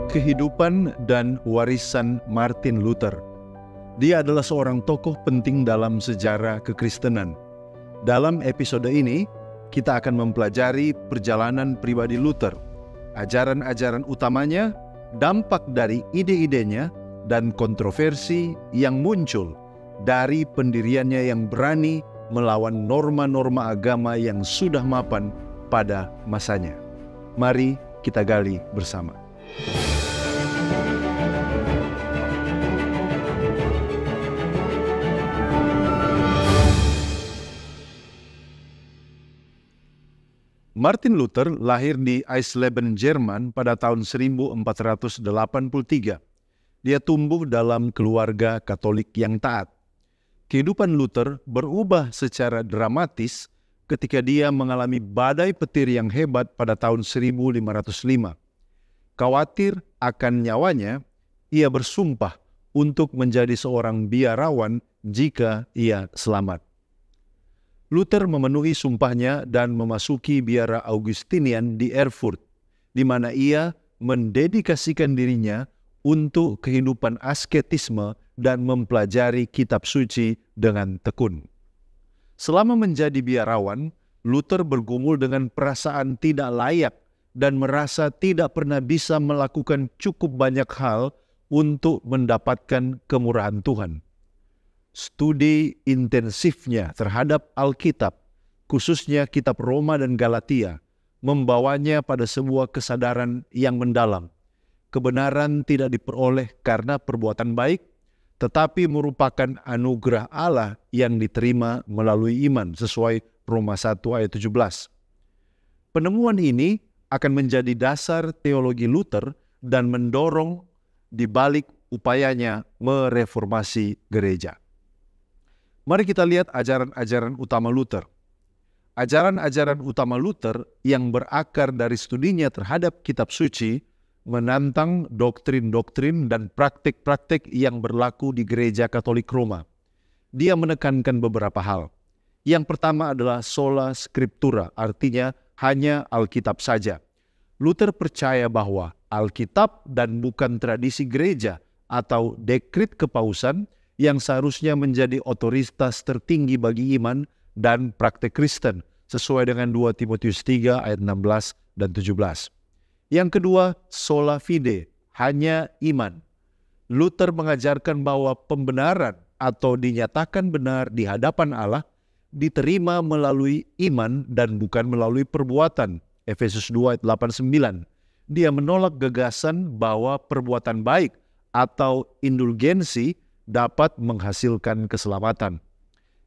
Kehidupan dan warisan Martin Luther. Dia adalah seorang tokoh penting dalam sejarah kekristenan. Dalam episode ini, kita akan mempelajari perjalanan pribadi Luther, ajaran-ajaran utamanya, dampak dari ide-idenya, dan kontroversi yang muncul dari pendiriannya yang berani melawan norma-norma agama yang sudah mapan pada masanya. Mari kita gali bersama. Martin Luther lahir di Eisleben, Jerman pada tahun 1483. Dia tumbuh dalam keluarga Katolik yang taat. Kehidupan Luther berubah secara dramatis ketika dia mengalami badai petir yang hebat pada tahun 1505. Khawatir akan nyawanya, ia bersumpah untuk menjadi seorang biarawan jika ia selamat. Luther memenuhi sumpahnya dan memasuki biara Augustinian di Erfurt, di mana ia mendedikasikan dirinya untuk kehidupan asketisme dan mempelajari kitab suci dengan tekun. Selama menjadi biarawan, Luther bergumul dengan perasaan tidak layak dan merasa tidak pernah bisa melakukan cukup banyak hal untuk mendapatkan kemurahan Tuhan. Studi intensifnya terhadap Alkitab, khususnya kitab Roma dan Galatia, membawanya pada sebuah kesadaran yang mendalam. Kebenaran tidak diperoleh karena perbuatan baik, tetapi merupakan anugerah Allah yang diterima melalui iman, sesuai Roma 1 ayat 17. Penemuan ini akan menjadi dasar teologi Luther dan mendorong di balik upayanya mereformasi gereja. Mari kita lihat ajaran-ajaran utama Luther. Ajaran-ajaran utama Luther yang berakar dari studinya terhadap kitab suci menantang doktrin-doktrin dan praktik-praktik yang berlaku di gereja Katolik Roma. Dia menekankan beberapa hal. Yang pertama adalah sola scriptura, artinya hanya Alkitab saja. Luther percaya bahwa Alkitab dan bukan tradisi gereja atau dekrit kepausan yang seharusnya menjadi otoritas tertinggi bagi iman dan praktik Kristen, sesuai dengan 2 Timotius 3 ayat 16 dan 17. Yang kedua, sola fide, hanya iman. Luther mengajarkan bahwa pembenaran atau dinyatakan benar di hadapan Allah diterima melalui iman dan bukan melalui perbuatan, Efesus 2 ayat 8-9. Dia menolak gagasan bahwa perbuatan baik atau indulgensi dapat menghasilkan keselamatan.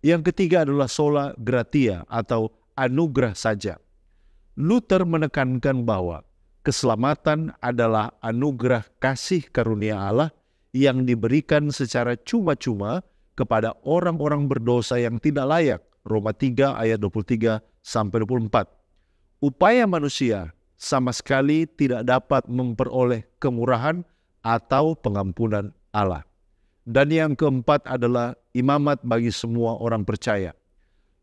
Yang ketiga adalah sola gratia atau anugerah saja. Luther menekankan bahwa keselamatan adalah anugerah kasih karunia Allah yang diberikan secara cuma-cuma kepada orang-orang berdosa yang tidak layak. Roma 3 ayat 23-24. Upaya manusia sama sekali tidak dapat memperoleh kemurahan atau pengampunan Allah. Dan yang keempat adalah imamat bagi semua orang percaya.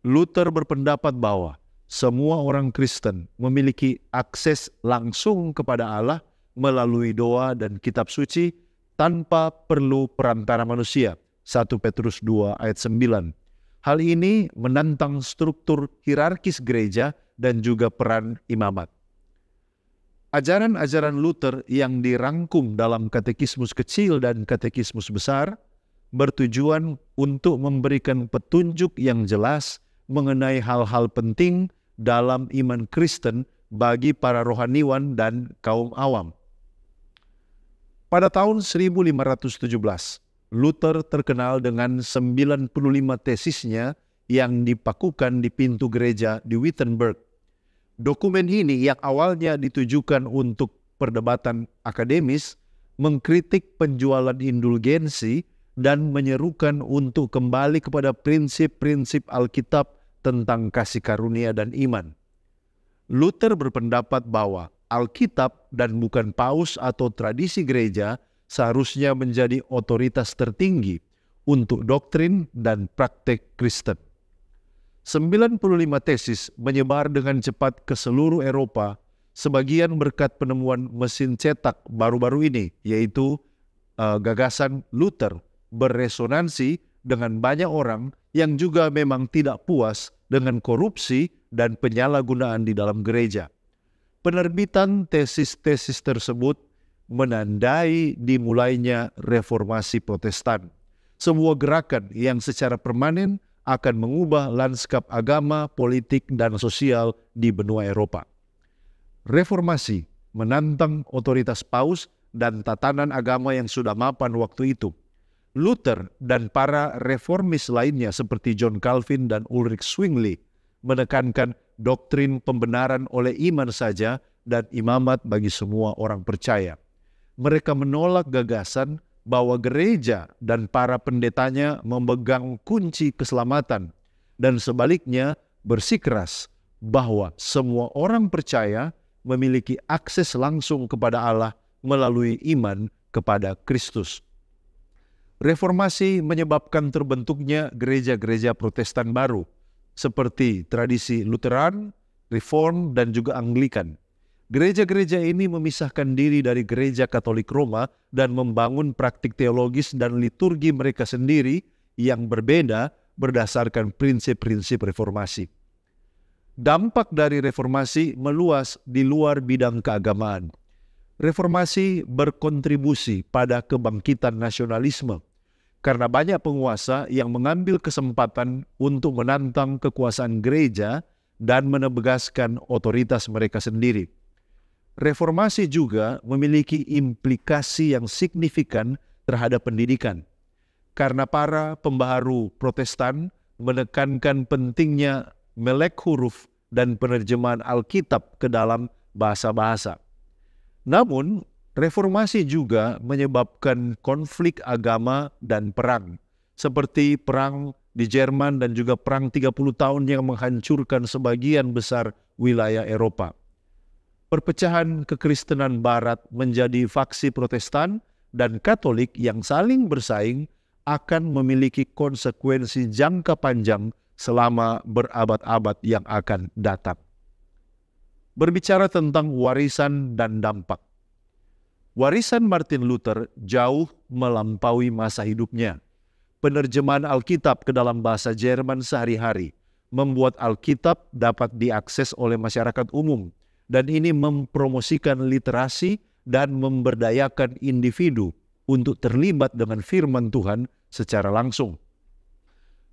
Luther berpendapat bahwa semua orang Kristen memiliki akses langsung kepada Allah melalui doa dan kitab suci tanpa perlu perantara manusia. 1 Petrus 2 ayat 9. Hal ini menantang struktur hierarkis gereja dan juga peran imamat. Ajaran-ajaran Luther yang dirangkum dalam katekismus kecil dan katekismus besar bertujuan untuk memberikan petunjuk yang jelas mengenai hal-hal penting dalam iman Kristen bagi para rohaniwan dan kaum awam. Pada tahun 1517, Luther terkenal dengan 95 tesisnya yang dipakukan di pintu gereja di Wittenberg. Dokumen ini yang awalnya ditujukan untuk perdebatan akademis, mengkritik penjualan indulgensi dan menyerukan untuk kembali kepada prinsip-prinsip Alkitab tentang kasih karunia dan iman. Luther berpendapat bahwa Alkitab dan bukan paus atau tradisi gereja seharusnya menjadi otoritas tertinggi untuk doktrin dan praktek Kristen. 95 tesis menyebar dengan cepat ke seluruh Eropa sebagian berkat penemuan mesin cetak baru-baru ini, yaitu gagasan Luther beresonansi dengan banyak orang yang juga memang tidak puas dengan korupsi dan penyalahgunaan di dalam gereja. Penerbitan tesis-tesis tersebut menandai dimulainya reformasi Protestan, sebuah gerakan yang secara permanen akan mengubah lanskap agama, politik, dan sosial di benua Eropa. Reformasi menantang otoritas paus dan tatanan agama yang sudah mapan waktu itu. Luther dan para reformis lainnya seperti John Calvin dan Ulrich Zwingli menekankan doktrin pembenaran oleh iman saja dan imamat bagi semua orang percaya. Mereka menolak gagasan bahwa gereja dan para pendetanya memegang kunci keselamatan, dan sebaliknya bersikeras bahwa semua orang percaya memiliki akses langsung kepada Allah melalui iman kepada Kristus. Reformasi menyebabkan terbentuknya gereja-gereja Protestan baru, seperti tradisi Lutheran, Reform, dan juga Anglikan. Gereja-gereja ini memisahkan diri dari gereja Katolik Roma dan membangun praktik teologis dan liturgi mereka sendiri yang berbeda berdasarkan prinsip-prinsip reformasi. Dampak dari reformasi meluas di luar bidang keagamaan. Reformasi berkontribusi pada kebangkitan nasionalisme karena banyak penguasa yang mengambil kesempatan untuk menantang kekuasaan gereja dan menegaskan otoritas mereka sendiri. Reformasi juga memiliki implikasi yang signifikan terhadap pendidikan, karena para pembaharu Protestan menekankan pentingnya melek huruf dan penerjemahan Alkitab ke dalam bahasa-bahasa. Namun, reformasi juga menyebabkan konflik agama dan perang, seperti perang di Jerman dan juga perang 30 tahun yang menghancurkan sebagian besar wilayah Eropa. Perpecahan kekristenan Barat menjadi faksi Protestan dan Katolik yang saling bersaing akan memiliki konsekuensi jangka panjang selama berabad-abad yang akan datang. Berbicara tentang warisan dan dampak. Warisan Martin Luther jauh melampaui masa hidupnya. Penerjemahan Alkitab ke dalam bahasa Jerman sehari-hari membuat Alkitab dapat diakses oleh masyarakat umum, dan ini mempromosikan literasi dan memberdayakan individu untuk terlibat dengan firman Tuhan secara langsung.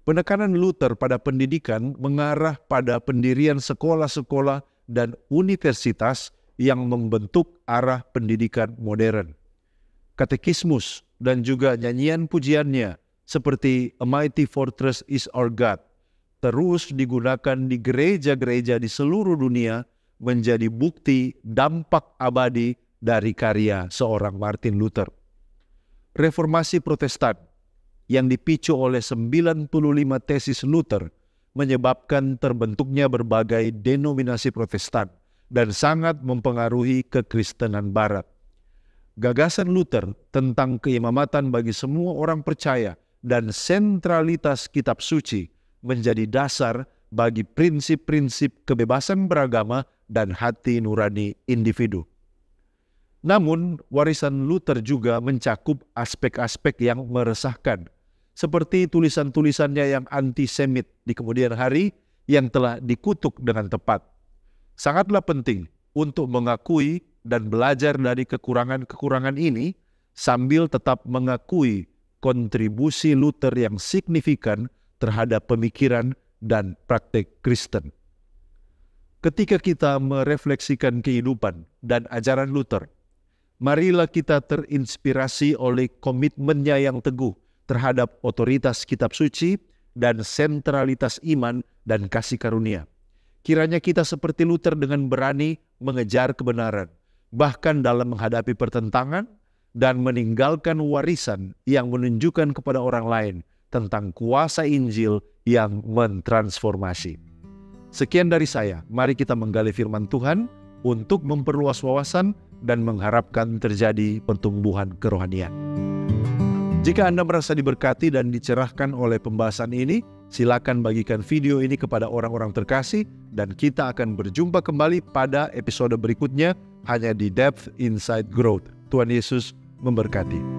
Penekanan Luther pada pendidikan mengarah pada pendirian sekolah-sekolah dan universitas yang membentuk arah pendidikan modern. Katekismus dan juga nyanyian pujiannya seperti A Mighty Fortress is Our God terus digunakan di gereja-gereja di seluruh dunia menjadi bukti dampak abadi dari karya seorang Martin Luther. Reformasi Protestan yang dipicu oleh 95 tesis Luther menyebabkan terbentuknya berbagai denominasi Protestan dan sangat mempengaruhi kekristenan Barat. Gagasan Luther tentang keimamatan bagi semua orang percaya dan sentralitas kitab suci menjadi dasar bagi prinsip-prinsip kebebasan beragama dan hati nurani individu. Namun, warisan Luther juga mencakup aspek-aspek yang meresahkan, seperti tulisan-tulisannya yang antisemit di kemudian hari yang telah dikutuk dengan tepat. Sangatlah penting untuk mengakui dan belajar dari kekurangan-kekurangan ini sambil tetap mengakui kontribusi Luther yang signifikan terhadap pemikiran dan praktik Kristen. Ketika kita merefleksikan kehidupan dan ajaran Luther, marilah kita terinspirasi oleh komitmennya yang teguh terhadap otoritas kitab suci dan sentralitas iman dan kasih karunia. Kiranya kita seperti Luther dengan berani mengejar kebenaran, bahkan dalam menghadapi pertentangan, dan meninggalkan warisan yang menunjukkan kepada orang lain tentang kuasa Injil yang mentransformasi. Sekian dari saya, mari kita menggali firman Tuhan untuk memperluas wawasan dan mengharapkan terjadi pertumbuhan kerohanian. Jika Anda merasa diberkati dan dicerahkan oleh pembahasan ini, Silakan bagikan video ini kepada orang-orang terkasih dan kita akan berjumpa kembali pada episode berikutnya hanya di Depth Inside Growth. Tuhan Yesus memberkati.